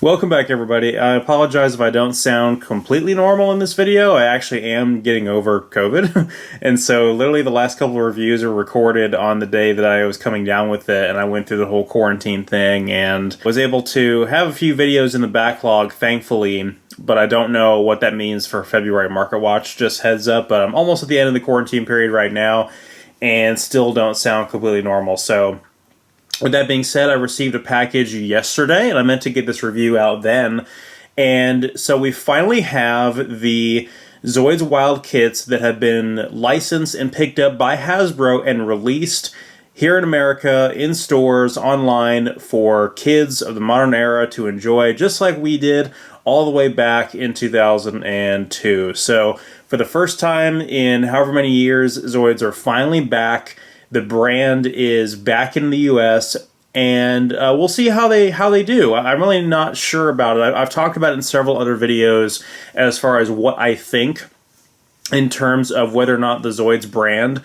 Welcome back, everybody. I apologize if I don't sound completely normal in this video. I actually am getting over COVID. And so literally the last couple of reviews are recorded on the day that I was coming down with it, and I went through the whole quarantine thing and was able to have a few videos in the backlog, thankfully, but I don't know what that means for February Market Watch. Just heads up, but I'm almost at the end of the quarantine period right now and still don't sound completely normal. So with that being said, I received a package yesterday, and I meant to get this review out then. And so we finally have the Zoids Wild kits that have been licensed and picked up by Hasbro and released here in America, in stores, online, for kids of the modern era to enjoy, just like we did all the way back in 2002. So for the first time in however many years, Zoids are finally back. The brand is back in the U.S., and we'll see how they do. I'm really not sure about it. I've talked about it in several other videos as far as what I think in terms of whether or not the Zoids brand,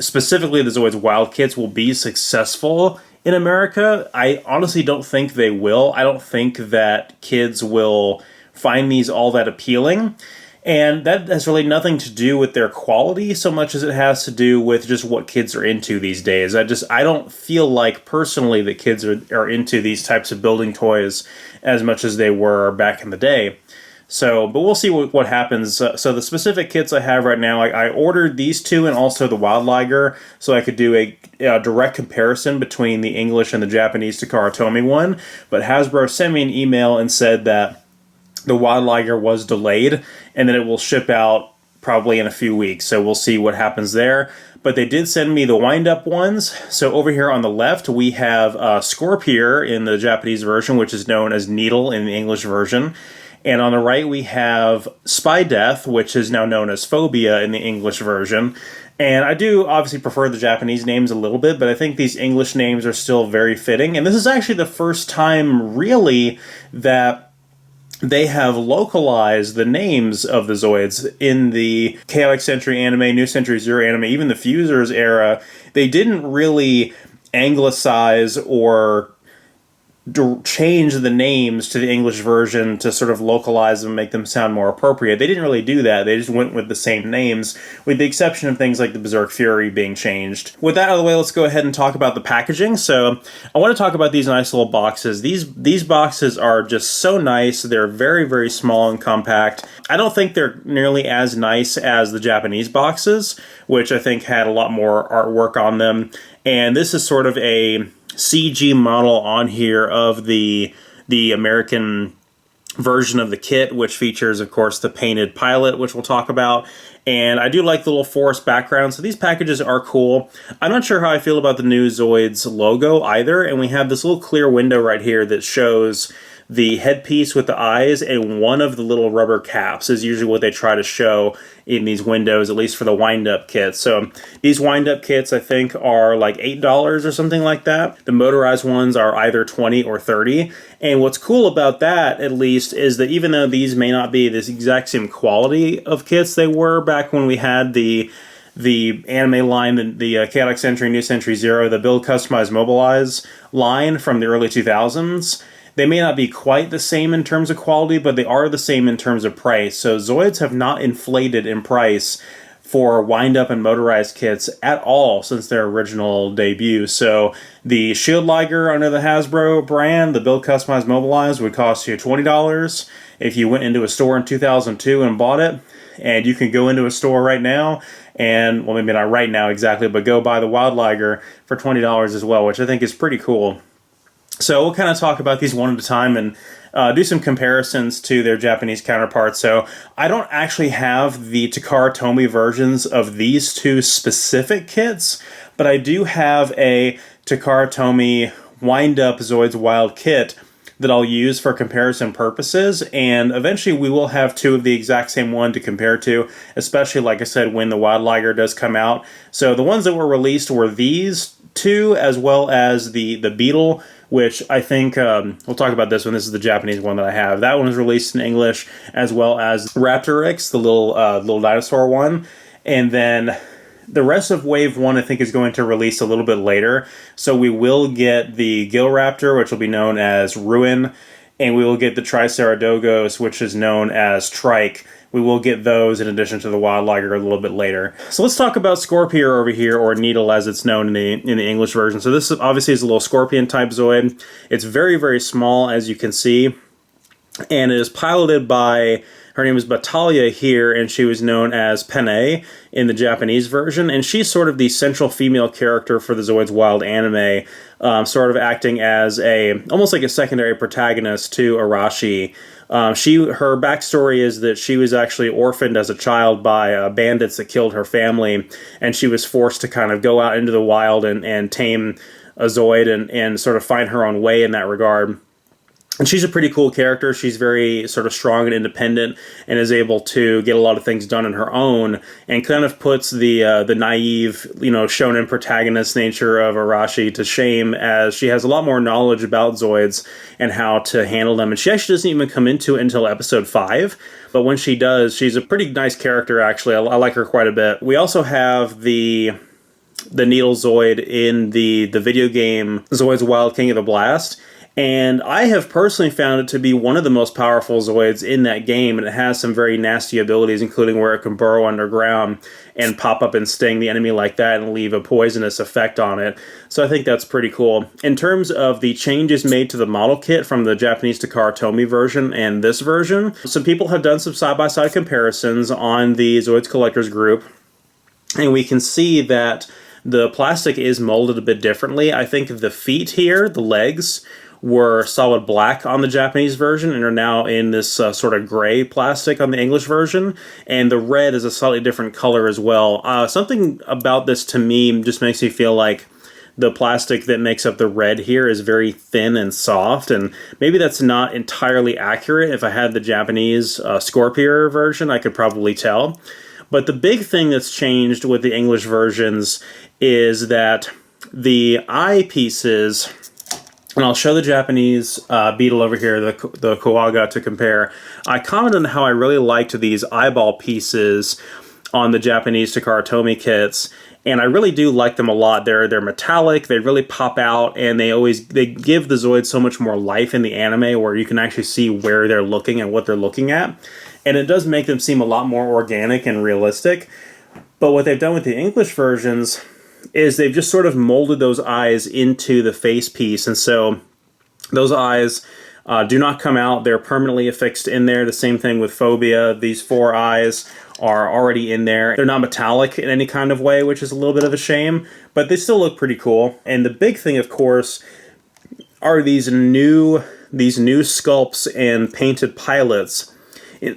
specifically the Zoids Wild kits, will be successful in America. I honestly don't think they will. I don't think that kids will find these all that appealing. And that has really nothing to do with their quality so much as it has to do with just what kids are into these days. I don't feel like personally that kids are into these types of building toys as much as they were back in the day. So, but we'll see what happens. So the specific kits I have right now, I ordered these two and also the Wild Liger so I could do a direct comparison between the English and the Japanese Takara Tomy one. But Hasbro sent me an email and said that the Wild Liger was delayed, and then it will ship out probably in a few weeks. So we'll see what happens there. But they did send me the wind-up ones. So over here on the left, we have Scorpear in the Japanese version, which is known as Needle in the English version. And on the right, we have Spideath, which is now known as Phobia in the English version. And I do obviously prefer the Japanese names a little bit, but I think these English names are still very fitting. And this is actually the first time, really, that they have localized the names of the Zoids in the Chaotic Century anime, New Century Zero anime, even the Fusers era. They didn't really anglicize or change the names to the English version to sort of localize them and make them sound more appropriate. They didn't really do that. They just went with the same names, with the exception of things like the Berserk Fury being changed. With that out of the way, let's go ahead and talk about the packaging. So I want to talk about these nice little boxes. These boxes are just so nice. They're very, very small and compact. I don't think they're nearly as nice as the Japanese boxes, which I think had a lot more artwork on them. And this is sort of a CG model on here of the American version of the kit, which features, of course, the painted pilot, which we'll talk about. And I do like the little forest background, so these packages are cool. I'm not sure how I feel about the new Zoids logo either, and we have this little clear window right here that shows the headpiece with the eyes, and one of the little rubber caps is usually what they try to show in these windows, at least for the wind-up kits. So these wind-up kits, I think, are like $8 or something like that. The motorized ones are either $20 or $30. And what's cool about that, at least, is that even though these may not be this exact same quality of kits they were back when we had the anime line, the Chaotic Century, New Century Zero, the Build, Customize, Mobilize line from the early 2000s, they may not be quite the same in terms of quality, but they are the same in terms of price. So Zoids have not inflated in price for wind-up and motorized kits at all since their original debut. So the Shield Liger under the Hasbro brand, the Build, Customize, Mobilize, would cost you $20 if you went into a store in 2002 and bought it. And you can go into a store right now and, well, maybe not right now exactly, but go buy the Wild Liger for $20 as well, which I think is pretty cool. So we'll kind of talk about these one at a time and do some comparisons to their Japanese counterparts. So I don't actually have the Takara Tomy versions of these two specific kits, but I do have a Takara Tomy wind-up Zoids Wild kit that I'll use for comparison purposes, and eventually we will have two of the exact same one to compare to, especially, like I said, when the Wild Liger does come out. So the ones that were released were these two, as well as the Beetle, which I think, we'll talk about this one. This is the Japanese one that I have. That one was released in English, as well as Raptorix, the little dinosaur one. And then the rest of Wave 1, I think, is going to release a little bit later. So we will get the Gill Raptor, which will be known as Ruin, and we will get the Triceratogos, which is known as Trike. We will get those in addition to the Wild Liger a little bit later. So let's talk about Scorpear over here, or Needle as it's known in the English version. So this obviously is a little scorpion-type Zoid. It's very, very small, as you can see, and it is piloted by, her name is Batalha here, and she was known as Penne in the Japanese version, and she's sort of the central female character for the Zoids Wild anime, sort of acting as almost like a secondary protagonist to Arashi. Her backstory is that she was actually orphaned as a child by bandits that killed her family, and she was forced to kind of go out into the wild and tame a Zoid and sort of find her own way in that regard. And she's a pretty cool character. She's very sort of strong and independent and is able to get a lot of things done on her own, and kind of puts the naive, shonen protagonist nature of Arashi to shame, as she has a lot more knowledge about Zoids and how to handle them. And she actually doesn't even come into it until episode 5. But when she does, she's a pretty nice character, actually. I like her quite a bit. We also have the Needle Zoid in the video game Zoids Wild King of the Blast. And I have personally found it to be one of the most powerful Zoids in that game, and it has some very nasty abilities, including where it can burrow underground and pop up and sting the enemy like that and leave a poisonous effect on it. So I think that's pretty cool. In terms of the changes made to the model kit from the Japanese Takara Tomy version and this version, some people have done some side-by-side comparisons on the Zoids Collectors group, and we can see that the plastic is molded a bit differently. I think the feet here, the legs, were solid black on the Japanese version and are now in this sort of gray plastic on the English version, and the red is a slightly different color as well. Something about this to me just makes me feel like the plastic that makes up the red here is very thin and soft, and maybe that's not entirely accurate. If I had the Japanese Scorpear version, I could probably tell. But the big thing that's changed with the English versions is that the eye pieces, and I'll show the Japanese beetle over here, the Kuwaga, to compare. I commented on how I really liked these eyeball pieces on the Japanese Takara Tomy kits, and I really do like them a lot. They're metallic, they really pop out, and they give the Zoids so much more life in the anime, where you can actually see where they're looking and what they're looking at. And it does make them seem a lot more organic and realistic. But what they've done with the English versions is they've just sort of molded those eyes into the face piece, and so those eyes do not come out. They're permanently affixed in there. The same thing with Phobia. These 4 eyes are already in there. They're not metallic in any kind of way, which is a little bit of a shame, but they still look pretty cool. And the big thing, of course, are these new sculpts and painted pilots,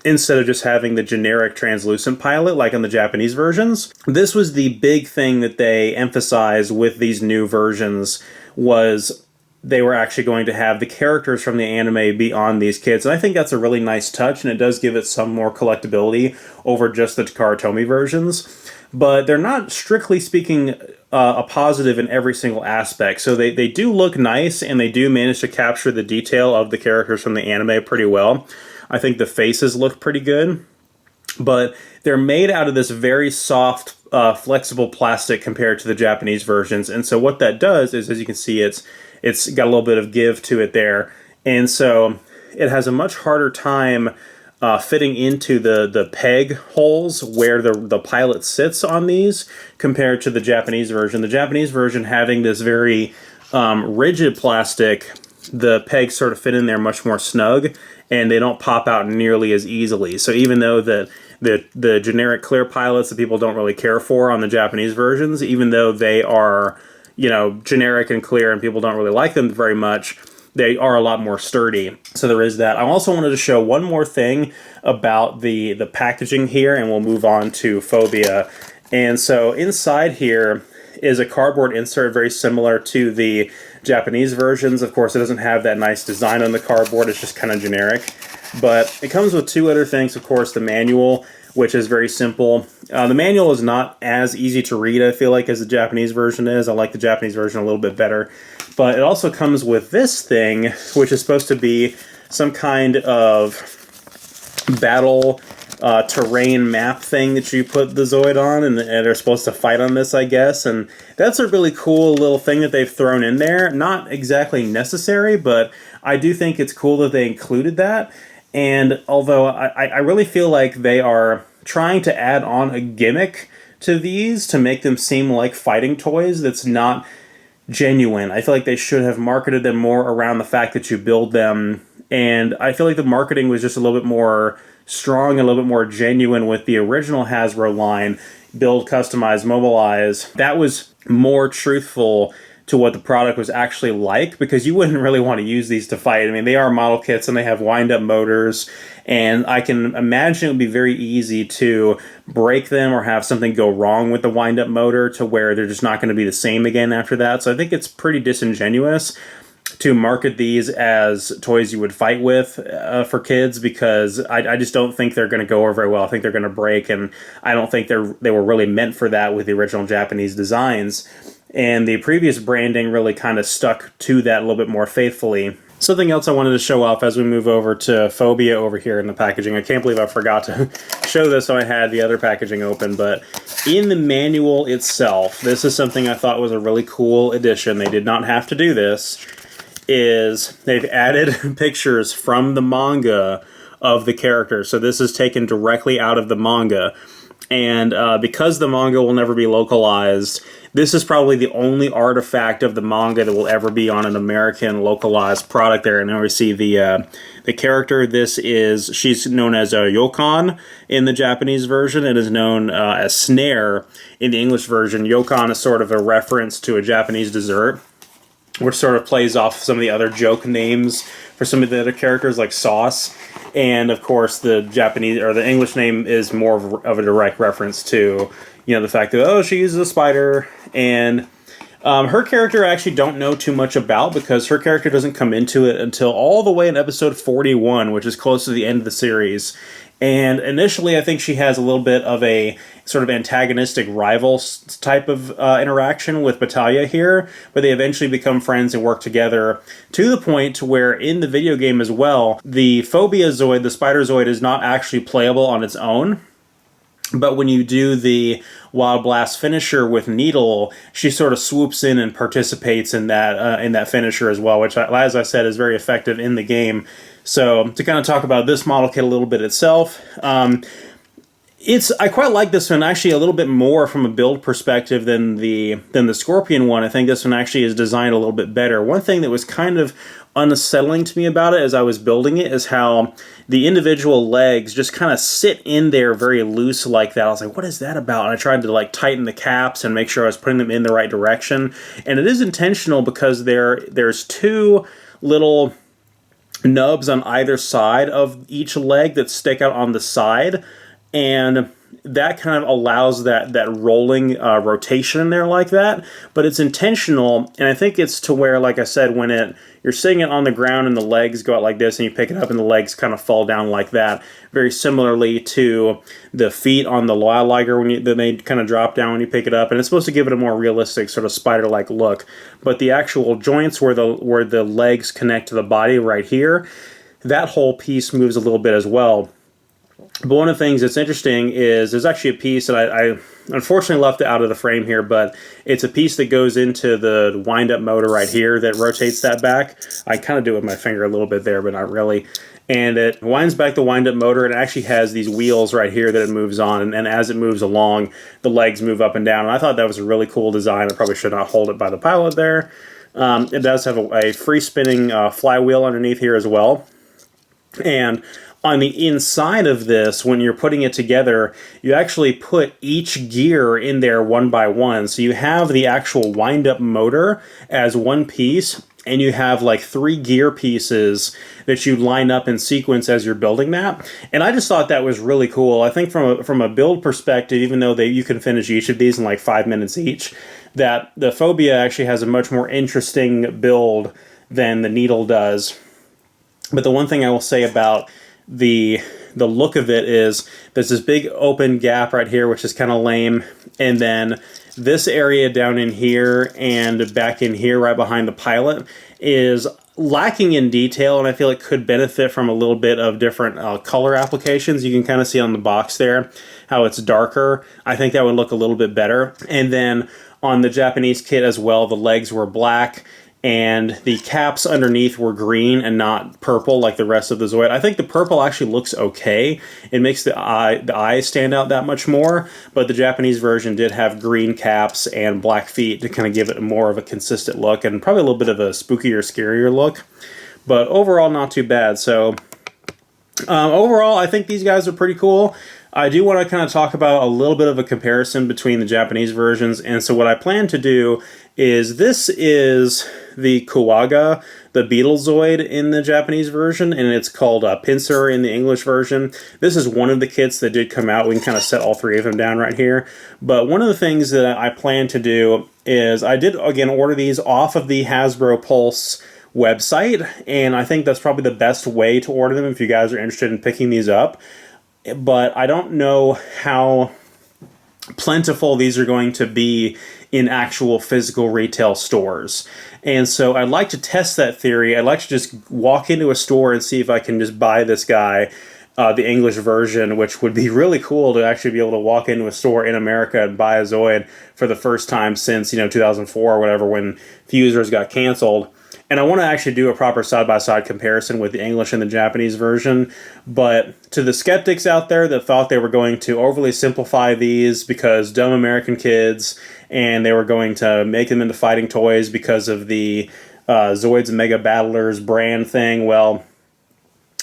instead of just having the generic translucent pilot like on the Japanese versions. This was the big thing that they emphasized with these new versions, was they were actually going to have the characters from the anime be on these kits. And I think that's a really nice touch, and it does give it some more collectability over just the Takara Tomy versions. But they're not, strictly speaking, a positive in every single aspect. So they do look nice, and they do manage to capture the detail of the characters from the anime pretty well. I think the faces look pretty good, but they're made out of this very soft, flexible plastic compared to the Japanese versions. And so what that does is, as you can see, it's got a little bit of give to it there. And so it has a much harder time fitting into the peg holes where the pilot sits on these compared to the Japanese version. The Japanese version, having this very rigid plastic, the pegs sort of fit in there much more snug, and they don't pop out nearly as easily. So even though the generic clear pilots that people don't really care for on the Japanese versions, even though they are, generic and clear and people don't really like them very much, they are a lot more sturdy. So there is that. I also wanted to show one more thing about the packaging here, and we'll move on to Phobia. And so inside here is a cardboard insert very similar to the Japanese versions. Of course, it doesn't have that nice design on the cardboard. It's just kind of generic. But it comes with 2 other things. Of course, the manual, which is very simple. The manual is not as easy to read, I feel like, as the Japanese version is. I like the Japanese version a little bit better. But it also comes with this thing, which is supposed to be some kind of battle terrain map thing that you put the Zoid on, and they're supposed to fight on this, I guess. And that's a really cool little thing that they've thrown in there. Not exactly necessary, but I do think it's cool that they included that. And although I really feel like they are trying to add on a gimmick to these to make them seem like fighting toys that's not genuine. I feel like they should have marketed them more around the fact that you build them, and I feel like the marketing was just a little bit more strong, a little bit more genuine with the original Hasbro line, build, customize, mobilize. That was more truthful to what the product was actually like, because you wouldn't really want to use these to fight. I mean, they are model kits and they have wind-up motors, and I can imagine it would be very easy to break them or have something go wrong with the wind-up motor to where they're just not going to be the same again after that. So I think it's pretty disingenuous to market these as toys you would fight with for kids, because I just don't think they're going to go over very well. I think they're going to break, and I don't think they were really meant for that with the original Japanese designs. And the previous branding really kind of stuck to that a little bit more faithfully. Something else I wanted to show off as we move over to Phobia over here in the packaging. I can't believe I forgot to show this, so I had the other packaging open. But in the manual itself, this is something I thought was a really cool addition. They did not have to do this. Is they've added pictures from the manga of the characters. So this is taken directly out of the manga. And because the manga will never be localized, this is probably the only artifact of the manga that will ever be on an American localized product there. And now we see the character. She's known as Yokon in the Japanese version. It is known as Snare in the English version. Yokon is sort of a reference to a Japanese dessert, which sort of plays off some of the other joke names for some of the other characters, like Sauce. And of course, the Japanese or the English name is more of a direct reference to, the fact that, she uses a spider. And her character I actually don't know too much about, because her character doesn't come into it until all the way in episode 41, which is close to the end of the series. And initially, I think she has a little bit of a sort of antagonistic rival type of interaction with Battaglia here, but they eventually become friends and work together to the point to where in the video game as well, the Phobia Zoid, the Spider Zoid, is not actually playable on its own. But when you do the Wild Blast finisher with Needle, she sort of swoops in and participates in that finisher as well, which, as I said, is very effective in the game. So to kind of talk about this model kit a little bit itself, I quite like this one actually a little bit more from a build perspective than the Scorpion one. I think this one actually is designed a little bit better. One thing that was kind of unsettling to me about it as I was building it is how the individual legs just kind of sit in there very loose like that. I was like, what is that about? And I tried to tighten the caps and make sure I was putting them in the right direction. And it is intentional, because there's two little nubs on either side of each leg that stick out on the side, and that kind of allows that rolling rotation in there like that. But it's intentional, and I think it's to where, like I said, when you're sitting it on the ground and the legs go out like this, and you pick it up and the legs kind of fall down like that, very similarly to the feet on the Wild Liger then they kind of drop down when you pick it up, and it's supposed to give it a more realistic sort of spider-like look. But the actual joints where the legs connect to the body right here, that whole piece moves a little bit as well. But one of the things that's interesting is there's actually a piece that I unfortunately left it out of the frame here, but it's a piece that goes into the wind-up motor right here that rotates that back. I kind of do it with my finger a little bit there, but not really. And it winds back the wind-up motor, and it actually has these wheels right here that it moves on, and as it moves along, the legs move up and down. And I thought that was a really cool design. I probably should not hold it by the pilot there. It does have a free-spinning flywheel underneath here as well. And on the inside of this, when you're putting it together, you actually put each gear in there one by one. So you have the actual wind-up motor as one piece, and you have 3 gear pieces that you line up in sequence as you're building that. And I just thought that was really cool. I think from a build perspective, even though you can finish each of these in 5 minutes each, that the Phobia actually has a much more interesting build than the Needle does. But the one thing I will say about the look of it is there's this big open gap right here, which is kind of lame, and then this area down in here and back in here right behind the pilot is lacking in detail, and I feel it could benefit from a little bit of different color applications. You can kind of see on the box there how it's darker. I think that would look a little bit better. And then on the Japanese kit as well, the legs were black, and the caps underneath were green and not purple like the rest of the Zoid. I think the purple actually looks okay. It makes the eyes stand out that much more, but the Japanese version did have green caps and black feet to kind of give it more of a consistent look and probably a little bit of a spookier, scarier look. But overall, not too bad. So overall, I think these guys are pretty cool. I do want to kind of talk about a little bit of a comparison between the Japanese versions, and so what I plan to do is, this is the Kuwaga, the Beetle Zoid in the Japanese version, and it's called Pincer in the English version. This is one of the kits that did come out. We can kind of set all three of them down right here. But one of the things that I plan to do is, I did, again, order these off of the Hasbro Pulse website, and I think that's probably the best way to order them if you guys are interested in picking these up. But I don't know how plentiful these are going to be in actual physical retail stores. And so I'd like to test that theory. I'd like to just walk into a store and see if I can just buy this guy, the English version, which would be really cool to actually be able to walk into a store in America and buy a Zoid for the first time since, 2004 or whatever, when Fusers got canceled. And I want to actually do a proper side-by-side comparison with the English and the Japanese version. But to the skeptics out there that thought they were going to overly simplify these because dumb American kids, and they were going to make them into fighting toys because of the Zoids Mega Battlers brand thing, well,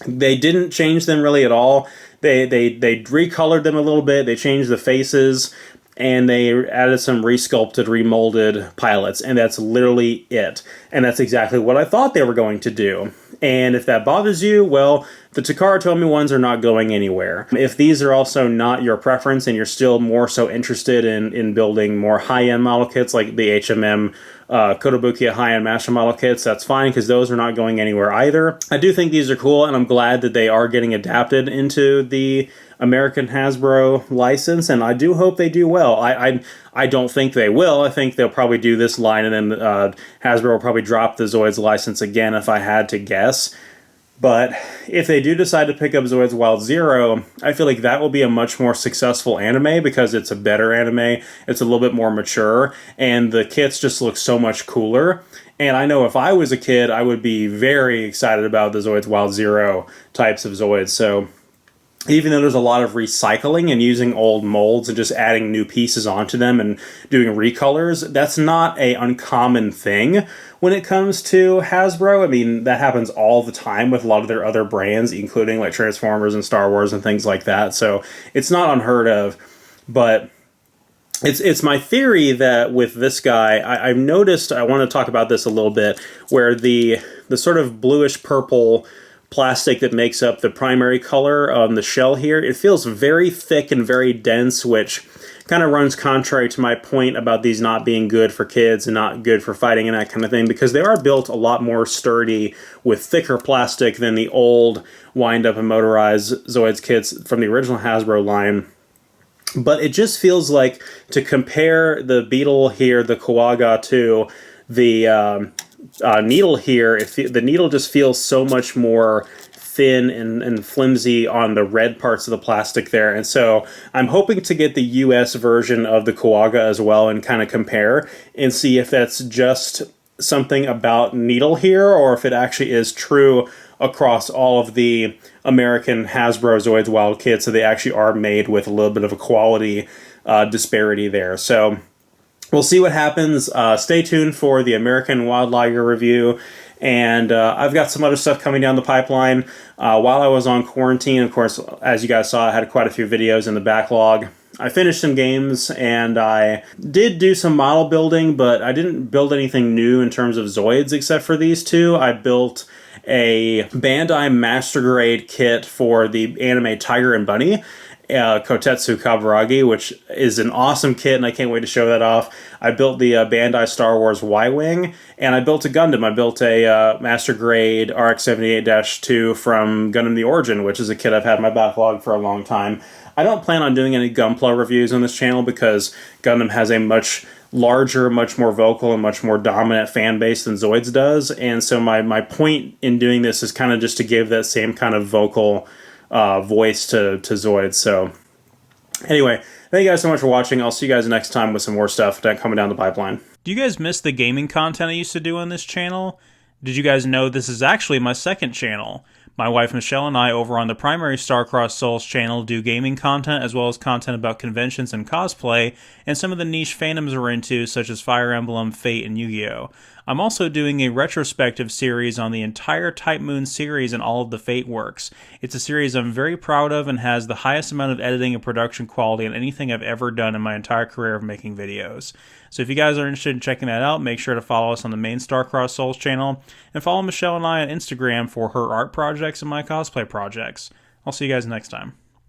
they didn't change them really at all. They recolored them a little bit. They changed the faces, and they added some resculpted, remolded pilots, and that's literally it. And that's exactly what I thought they were going to do. And if that bothers you, well, the Takara Tomy ones are not going anywhere. If these are also not your preference and you're still more so interested in building more high-end model kits like the HMM Kotobukiya high-end master model kits, that's fine, because those are not going anywhere either. I do think these are cool, and I'm glad that they are getting adapted into the American Hasbro license, and I do hope they do well. I don't think they will. I think they'll probably do this line, and then Hasbro will probably drop the Zoids license again if I had to guess. But if they do decide to pick up Zoids Wild 0, I feel like that will be a much more successful anime because it's a better anime, it's a little bit more mature, and the kits just look so much cooler. And I know if I was a kid, I would be very excited about the Zoids Wild 0 types of Zoids. So even though there's a lot of recycling and using old molds and just adding new pieces onto them and doing recolors, that's not an uncommon thing when it comes to Hasbro. I mean, that happens all the time with a lot of their other brands, including like Transformers and Star Wars and things like that. So it's not unheard of, but it's my theory that with this guy, I've noticed, I want to talk about this a little bit, where the sort of bluish purple plastic that makes up the primary color on the shell here, it feels very thick and very dense, which kind of runs contrary to my point about these not being good for kids and not good for fighting and that kind of thing, because they are built a lot more sturdy with thicker plastic than the old wind-up and motorized Zoids kits from the original Hasbro line. But it just feels like, to compare the Beetle here, the Kuwaga, to the needle here, the needle just feels so much more thin and flimsy on the red parts of the plastic there. And so I'm hoping to get the US version of the Kuwaga as well and kind of compare and see if that's just something about needle here or if it actually is true across all of the American Hasbro Zoids Wild kits, so they actually are made with a little bit of a quality disparity there. So we'll see what happens. Stay tuned for the American Wild Liger review. And I've got some other stuff coming down the pipeline. While I was on quarantine, of course, as you guys saw, I had quite a few videos in the backlog. I finished some games, and I did do some model building, but I didn't build anything new in terms of Zoids except for these two. I built a Bandai Master Grade kit for the anime Tiger and Bunny, Kotetsu Kaburagi, which is an awesome kit, and I can't wait to show that off. I built the Bandai Star Wars Y-Wing, and I built a Gundam. I built a Master Grade RX-78-2 from Gundam The Origin, which is a kit I've had in my backlog for a long time. I don't plan on doing any Gunpla reviews on this channel because Gundam has a much larger, much more vocal, and much more dominant fan base than Zoids does. And so my point in doing this is kind of just to give that same kind of vocal voice to Zoids. So anyway, thank you guys so much for watching. I'll see you guys next time with some more stuff coming down the pipeline. Do you guys miss the gaming content I used to do on this channel? Did you guys know this is actually my second channel? My wife Michelle and I over on the primary Star-Crossed Souls channel do gaming content as well as content about conventions and cosplay and some of the niche fandoms we're into such as Fire Emblem, Fate, and Yu-Gi-Oh! I'm also doing a retrospective series on the entire Type Moon series and all of the Fate works. It's a series I'm very proud of and has the highest amount of editing and production quality in anything I've ever done in my entire career of making videos. So if you guys are interested in checking that out, make sure to follow us on the main Star-Crossed Souls channel and follow Michelle and I on Instagram for her art projects and my cosplay projects. I'll see you guys next time.